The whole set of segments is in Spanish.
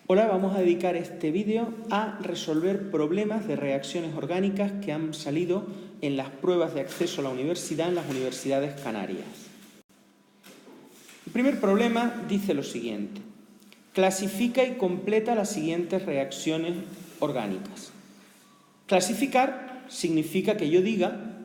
Hola, vamos a dedicar este vídeo a resolver problemas de reacciones orgánicas que han salido en las pruebas de acceso a la universidad en las universidades canarias. El primer problema dice lo siguiente: clasifica y completa las siguientes reacciones orgánicas. Clasificar significa que yo diga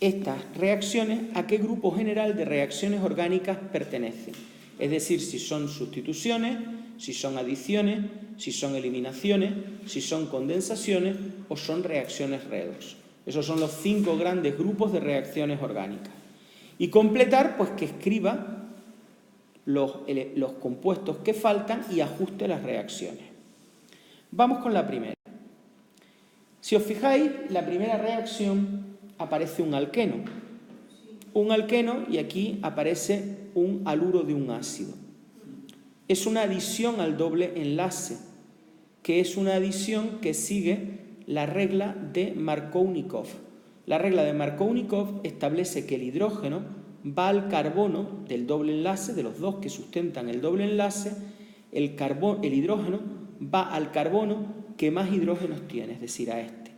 estas reacciones a qué grupo general de reacciones orgánicas pertenecen. Es decir, si son sustituciones, si son adiciones, si son eliminaciones, si son condensaciones o son reacciones redox. Esos son los 5 grandes grupos de reacciones orgánicas. Y completar, pues que escriba los compuestos que faltan y ajuste las reacciones. Vamos con la primera. Si os fijáis, la primera reacción aparece un alqueno. Un alqueno y aquí aparece un haluro de un ácido. Es una adición al doble enlace, que es una adición que sigue la regla de Markovnikov. La regla de Markovnikov establece que el hidrógeno va al carbono del doble enlace, de los dos que sustentan el doble enlace, el hidrógeno va al carbono que más hidrógenos tiene, es decir, a este.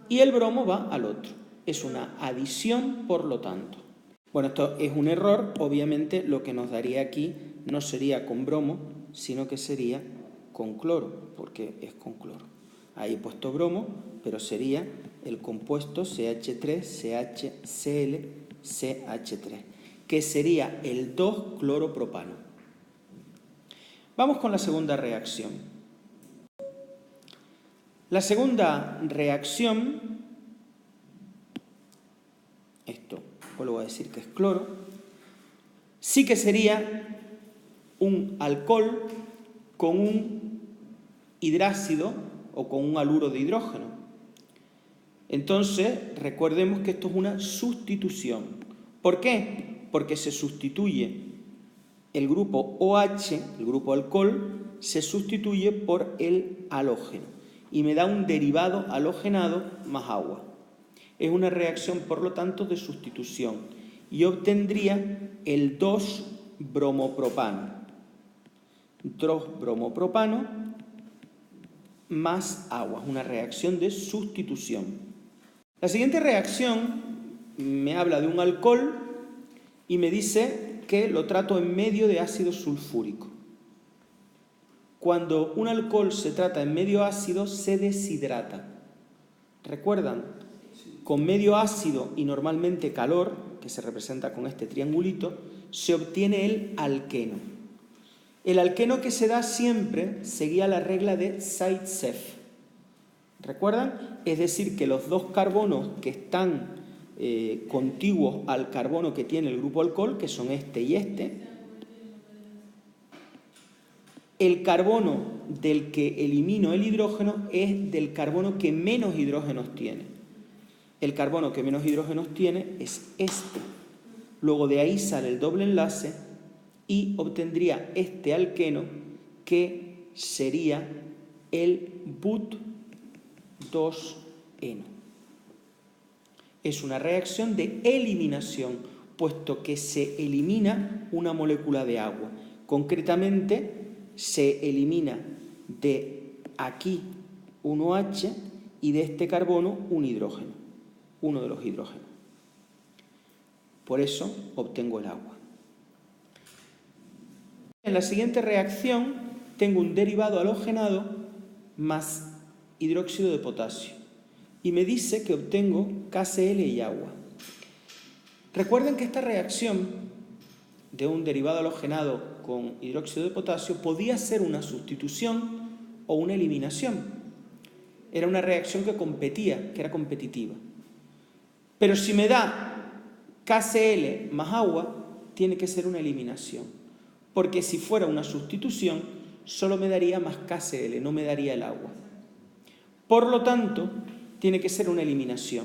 Y el bromo va al otro. Es una adición, por lo tanto. Bueno, esto es un error. Obviamente lo que nos daría aquí no sería con bromo, sino que sería con cloro, porque es con cloro. Ahí he puesto bromo, pero sería el compuesto CH3CHCl-CH3, que sería el 2-cloropropano. Vamos con la segunda reacción. La segunda reacción, esto vuelvo a decir que es cloro, sí que sería un alcohol con un hidrácido o con un haluro de hidrógeno. Entonces, recordemos que esto es una sustitución. ¿Por qué? Porque se sustituye el grupo OH, el grupo alcohol, se sustituye por el halógeno y me da un derivado halogenado más agua. Es una reacción, por lo tanto, de sustitución y obtendría el 2-bromopropano. 2-bromopropano más agua, una reacción de sustitución. La siguiente reacción me habla de un alcohol y me dice que lo trato en medio de ácido sulfúrico. Cuando un alcohol se trata en medio ácido, se deshidrata. ¿Recuerdan? Con medio ácido y normalmente calor, que se representa con este triangulito, se obtiene el alqueno. El alqueno que se da siempre seguía la regla de Zaitsev. ¿Recuerdan? Es decir, que los dos carbonos que están contiguos al carbono que tiene el grupo alcohol, que son este y este, el carbono del que elimino el hidrógeno es del carbono que menos hidrógenos tiene. El carbono que menos hidrógenos tiene es este. Luego de ahí sale el doble enlace y obtendría este alqueno que sería el but2eno. Es una reacción de eliminación, puesto que se elimina una molécula de agua. Concretamente, se elimina de aquí un OH y de este carbono un hidrógeno, uno de los hidrógenos. Por eso obtengo el agua. En la siguiente reacción tengo un derivado halogenado más hidróxido de potasio y me dice que obtengo KCl y agua. Recuerden que esta reacción de un derivado halogenado con hidróxido de potasio podía ser una sustitución o una eliminación. Era una reacción que competía, que era competitiva. Pero si me da KCl más agua, tiene que ser una eliminación. Porque si fuera una sustitución, solo me daría más KCl, no me daría el agua. Por lo tanto, tiene que ser una eliminación.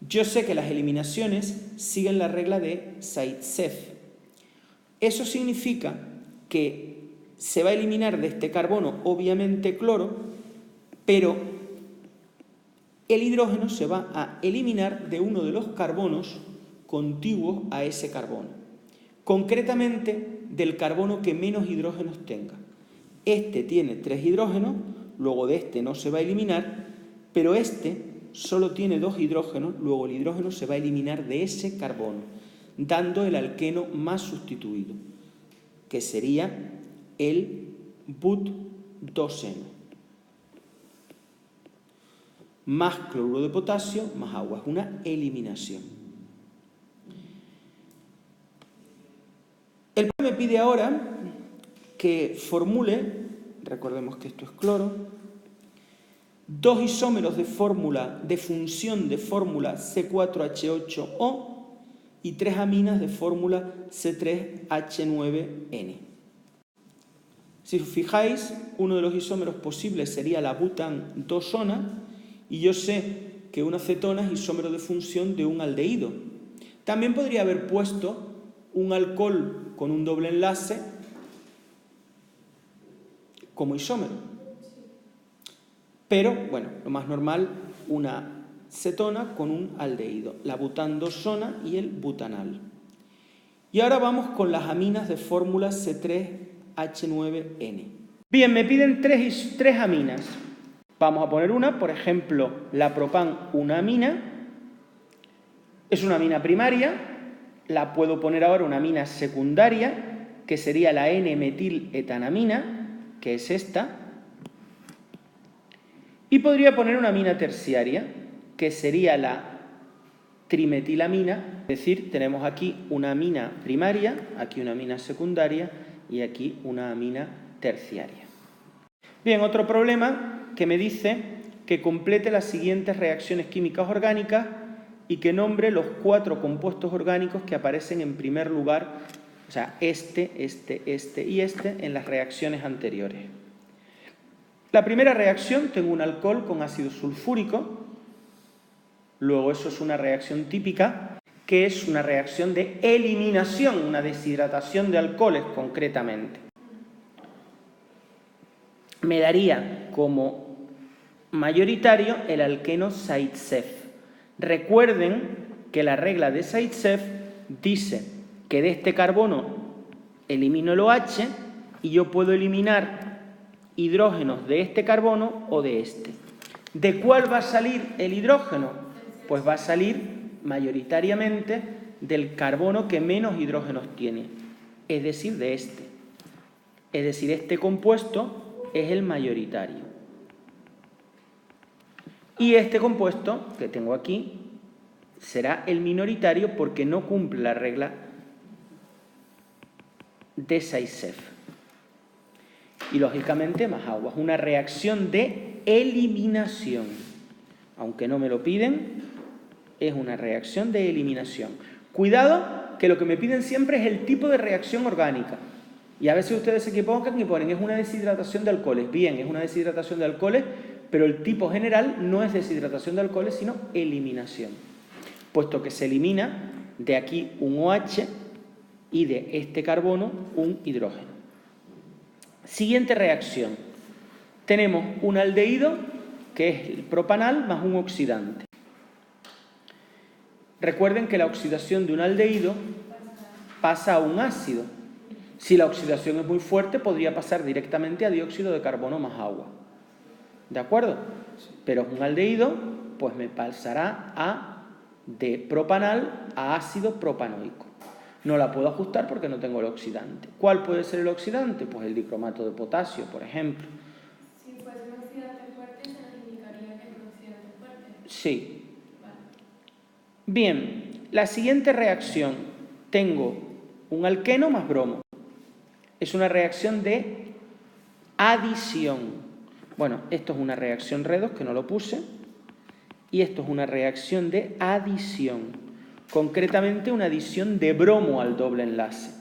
Yo sé que las eliminaciones siguen la regla de Zaitsev. Eso significa que se va a eliminar de este carbono, obviamente cloro, pero el hidrógeno se va a eliminar de uno de los carbonos contiguos a ese carbono. Concretamente, del carbono que menos hidrógenos tenga. Este tiene 3 hidrógenos, luego de este no se va a eliminar, pero este solo tiene 2 hidrógenos, luego el hidrógeno se va a eliminar de ese carbono, dando el alqueno más sustituido, que sería el but-2eno. Más cloruro de potasio, más agua. Es una eliminación. El me pide ahora que formule, recordemos que esto es cloro, 2 isómeros de fórmula, de función de fórmula C4H8O y 3 aminas de fórmula C3H9N. Si os fijáis, uno de los isómeros posibles sería la butan-2-ona, y yo sé que una cetona es isómero de función de un aldehído. También podría haber puesto un alcohol con un doble enlace como isómero. Pero, bueno, lo más normal, una cetona con un aldehído, la butan-2-ona y el butanal. Y ahora vamos con las aminas de fórmula C3H9N. Bien, me piden tres aminas. Vamos a poner una, por ejemplo, la propan, una amina. Es una amina primaria, la puedo poner ahora una amina secundaria, que sería la N-metiletanamina, que es esta. Y podría poner una amina terciaria, que sería la trimetilamina. Es decir, tenemos aquí una amina primaria, aquí una amina secundaria y aquí una amina terciaria. Bien, otro problema que me dice que complete las siguientes reacciones químicas orgánicas y que nombre los 4 compuestos orgánicos que aparecen en primer lugar, o sea, este y este, en las reacciones anteriores. La primera reacción, tengo un alcohol con ácido sulfúrico, luego eso es una reacción típica, que es una reacción de eliminación, una deshidratación de alcoholes concretamente. Me daría como mayoritario el alqueno Zaitsev. Recuerden que la regla de Zaitsev dice que de este carbono elimino el OH y yo puedo eliminar hidrógenos de este carbono o de este. ¿De cuál va a salir el hidrógeno? Pues va a salir mayoritariamente del carbono que menos hidrógenos tiene, es decir, de este. Es decir, este compuesto es el mayoritario. Y este compuesto que tengo aquí será el minoritario porque no cumple la regla de Zaitsev. Y lógicamente más agua. Es una reacción de eliminación. Aunque no me lo piden, es una reacción de eliminación. Cuidado, que lo que me piden siempre es el tipo de reacción orgánica. Y a veces ustedes se equivocan y ponen, es una deshidratación de alcoholes. Bien, es una deshidratación de alcoholes, pero el tipo general no es deshidratación de alcoholes, sino eliminación. Puesto que se elimina de aquí un OH y de este carbono un hidrógeno. Siguiente reacción. Tenemos un aldehído, que es el propanal, más un oxidante. Recuerden que la oxidación de un aldehído pasa a un ácido. Si la oxidación es muy fuerte, podría pasar directamente a dióxido de carbono más agua. ¿De acuerdo? Pero es un aldehído, pues me pasará de propanal a ácido propanoico. No la puedo ajustar porque no tengo el oxidante. ¿Cuál puede ser el oxidante? Pues el dicromato de potasio, por ejemplo. Si fuese un oxidante fuerte, ¿se nos indicaría que es un oxidante fuerte? Sí. Vale. Bien, la siguiente reacción. Tengo un alqueno más bromo. Es una reacción de adición. Bueno, esto es una reacción redox, que no lo puse. Y esto es una reacción de adición. Concretamente una adición de bromo al doble enlace.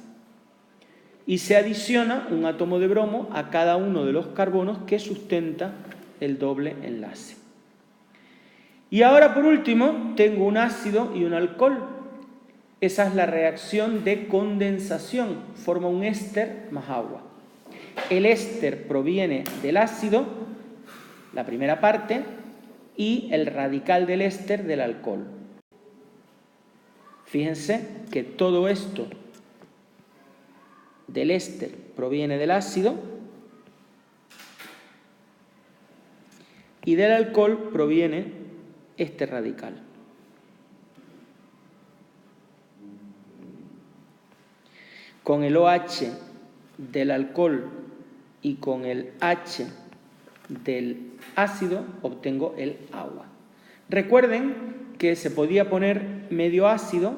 Y se adiciona un átomo de bromo a cada uno de los carbonos que sustenta el doble enlace. Y ahora, por último, tengo un ácido y un alcohol. Esa es la reacción de condensación. Forma un éster más agua. El éster proviene del ácido, la primera parte, y el radical del éster del alcohol. Fíjense que todo esto del éster proviene del ácido y del alcohol proviene este radical. Con el OH del alcohol y con el H del ácido obtengo el agua. Recuerden que se podía poner medio ácido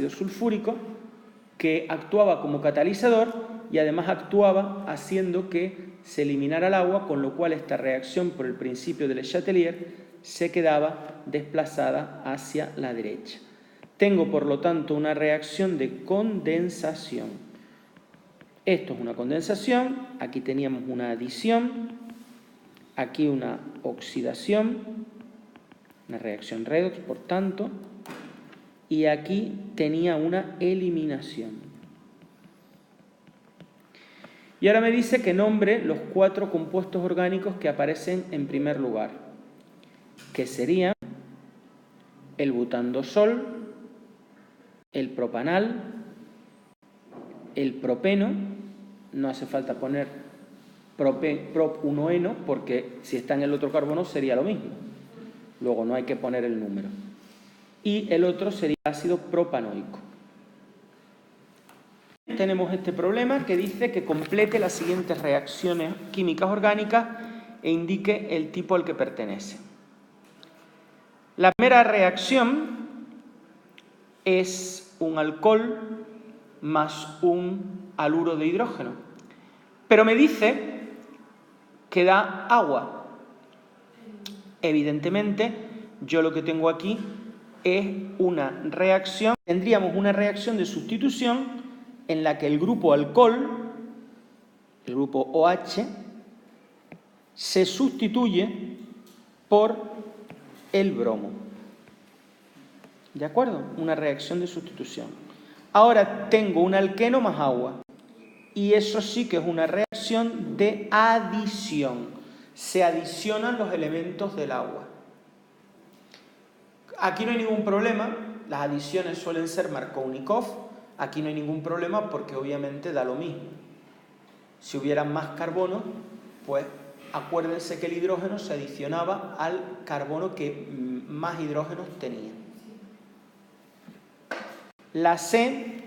sulfúrico, que actuaba como catalizador y además actuaba haciendo que se eliminara el agua, con lo cual esta reacción por el principio de Le Chatelier se quedaba desplazada hacia la derecha. Tengo, por lo tanto, una reacción de condensación. Esto es una condensación, aquí teníamos una adición, aquí una oxidación, una reacción redox, por tanto, y aquí tenía una eliminación. Y ahora me dice que nombre los 4 compuestos orgánicos que aparecen en primer lugar, que serían el butandosol, el propanal, el propeno, no hace falta poner prop-1-eno porque si está en el otro carbono sería lo mismo, luego no hay que poner el número. Y el otro sería ácido propanoico. Tenemos este problema que dice que complete las siguientes reacciones químicas orgánicas e indique el tipo al que pertenece. La primera reacción es un alcohol más un haluro de hidrógeno, pero me dice que da agua. Evidentemente, yo lo que tengo aquí es una reacción, tendríamos una reacción de sustitución en la que el grupo alcohol, el grupo OH, se sustituye por el bromo. ¿De acuerdo? Una reacción de sustitución. Ahora tengo un alqueno más agua. Y eso sí que es una reacción de adición. Se adicionan los elementos del agua. Aquí no hay ningún problema. Las adiciones suelen ser Markovnikov. Aquí no hay ningún problema porque obviamente da lo mismo. Si hubiera más carbono, pues acuérdense que el hidrógeno se adicionaba al carbono que más hidrógenos tenía. La C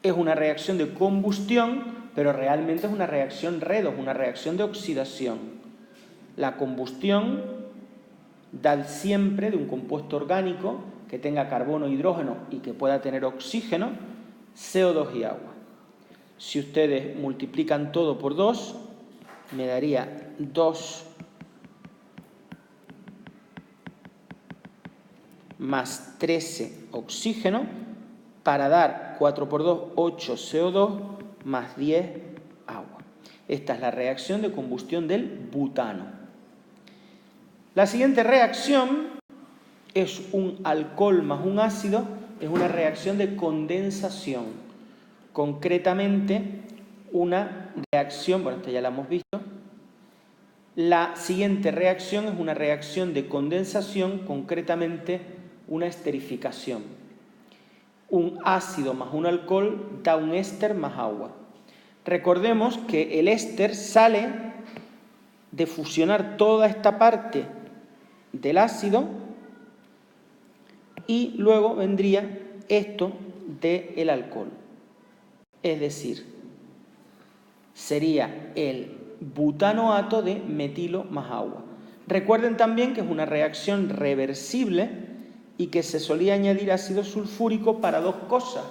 es una reacción de combustión, pero realmente es una reacción redox, una reacción de oxidación. La combustión da siempre de un compuesto orgánico que tenga carbono, hidrógeno y que pueda tener oxígeno, CO2 y agua. Si ustedes multiplican todo por 2, me daría 2 más 13 oxígeno, para dar 4 por 2, 8 CO2 más 10 agua. Esta es la reacción de combustión del butano. La siguiente reacción es un alcohol más un ácido, es una reacción de condensación. Concretamente, una reacción, bueno, esta ya la hemos visto. La siguiente reacción es una reacción de condensación, concretamente una esterificación. Un ácido más un alcohol da un éster más agua. Recordemos que el éster sale de fusionar toda esta parte del ácido y luego vendría esto del alcohol. Es decir, sería el butanoato de metilo más agua. Recuerden también que es una reacción reversible y que se solía añadir ácido sulfúrico para 2 cosas,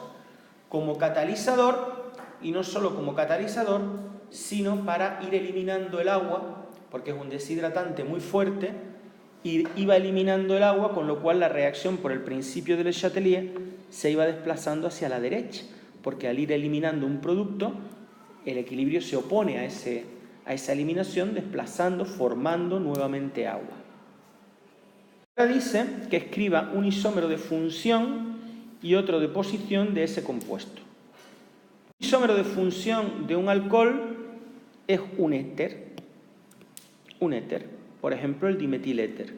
como catalizador, y no solo como catalizador, sino para ir eliminando el agua, porque es un deshidratante muy fuerte, y iba eliminando el agua, con lo cual la reacción por el principio de Le Chatelier se iba desplazando hacia la derecha, porque al ir eliminando un producto, el equilibrio se opone a esa eliminación, desplazando, formando nuevamente agua. Ahora dice que escriba un isómero de función y otro de posición de ese compuesto. Un isómero de función de un alcohol es un éter, por ejemplo el dimetiléter.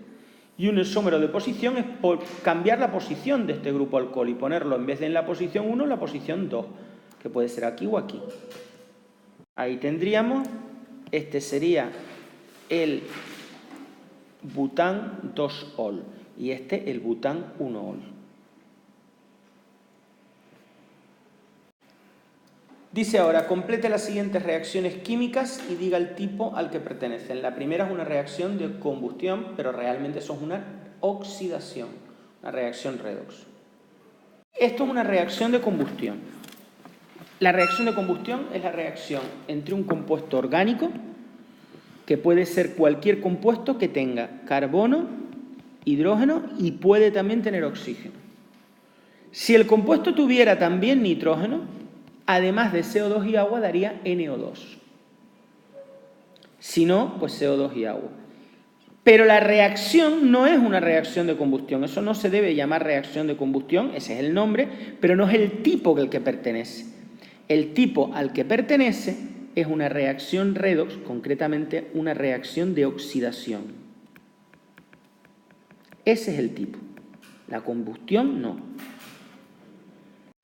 Y un isómero de posición es cambiar la posición de este grupo alcohol y ponerlo en vez de en la posición 1, en la posición 2, que puede ser aquí o aquí. Ahí tendríamos, este sería el bután 2-ol y este el bután 1-ol. Dice ahora, complete las siguientes reacciones químicas y diga el tipo al que pertenecen. La primera es una reacción de combustión, pero realmente eso es una oxidación, una reacción redox. Esto es una reacción de combustión. La reacción de combustión es la reacción entre un compuesto orgánico, que puede ser cualquier compuesto que tenga carbono, hidrógeno y puede también tener oxígeno. Si el compuesto tuviera también nitrógeno, además de CO2 y agua, daría NO2. Si no, pues CO2 y agua. Pero la reacción no es una reacción de combustión. Eso no se debe llamar reacción de combustión, ese es el nombre, pero no es el tipo al que pertenece. El tipo al que pertenece es una reacción redox, concretamente una reacción de oxidación. Ese es el tipo. La combustión no.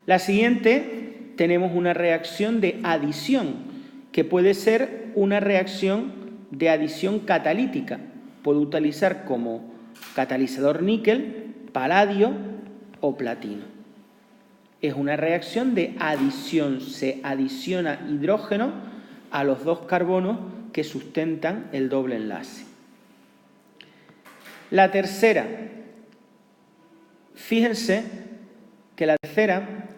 La siguiente, tenemos una reacción de adición, que puede ser una reacción de adición catalítica. Puede utilizar como catalizador níquel, paladio o platino. Es una reacción de adición. Se adiciona hidrógeno a los dos carbonos que sustentan el doble enlace. La tercera. Fíjense que la tercera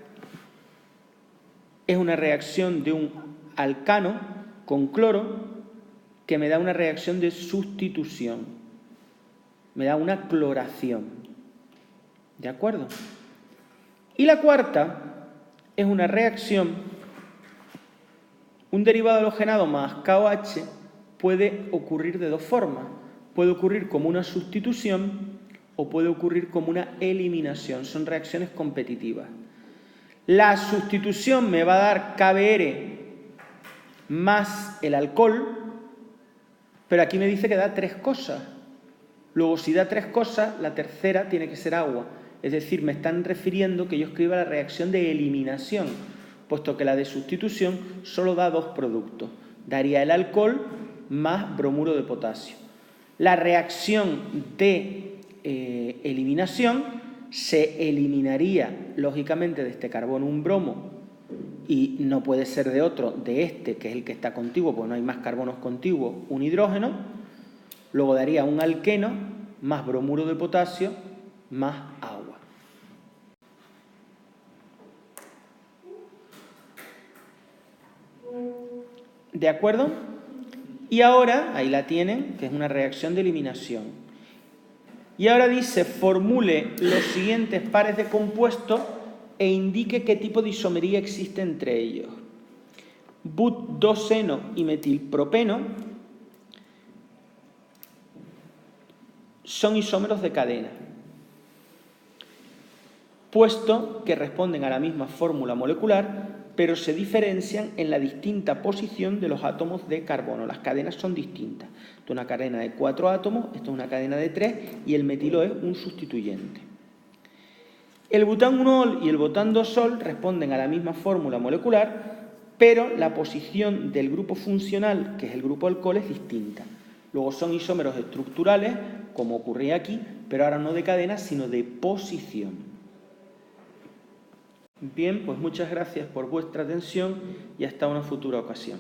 es una reacción de un alcano con cloro que me da una reacción de sustitución. Me da una cloración. ¿De acuerdo? Y la cuarta es una reacción, un derivado halogenado más KOH puede ocurrir de dos formas. Puede ocurrir como una sustitución o puede ocurrir como una eliminación. Son reacciones competitivas. La sustitución me va a dar KBr más el alcohol, pero aquí me dice que da tres cosas. Luego, si da tres cosas, la tercera tiene que ser agua. Es decir, me están refiriendo que yo escriba la reacción de eliminación, puesto que la de sustitución solo da dos productos. Daría el alcohol más bromuro de potasio. La reacción de eliminación se eliminaría, lógicamente, de este carbono un bromo y no puede ser de otro, de este, que es el que está contiguo, porque no hay más carbonos contiguos, un hidrógeno. Luego daría un alqueno más bromuro de potasio más agua. ¿De acuerdo? Y ahora, ahí la tienen, que es una reacción de eliminación. Y ahora dice, formule los siguientes pares de compuestos e indique qué tipo de isomería existe entre ellos. But-2-eno y metilpropeno son isómeros de cadena, puesto que responden a la misma fórmula molecular, pero se diferencian en la distinta posición de los átomos de carbono. Las cadenas son distintas. Esto es una cadena de 4 átomos, esto es una cadena de 3 y el metilo es un sustituyente. El bután 1-ol y el bután 2-ol responden a la misma fórmula molecular, pero la posición del grupo funcional, que es el grupo alcohol, es distinta. Luego son isómeros estructurales, como ocurría aquí, pero ahora no de cadena, sino de posición. Bien, pues muchas gracias por vuestra atención y hasta una futura ocasión.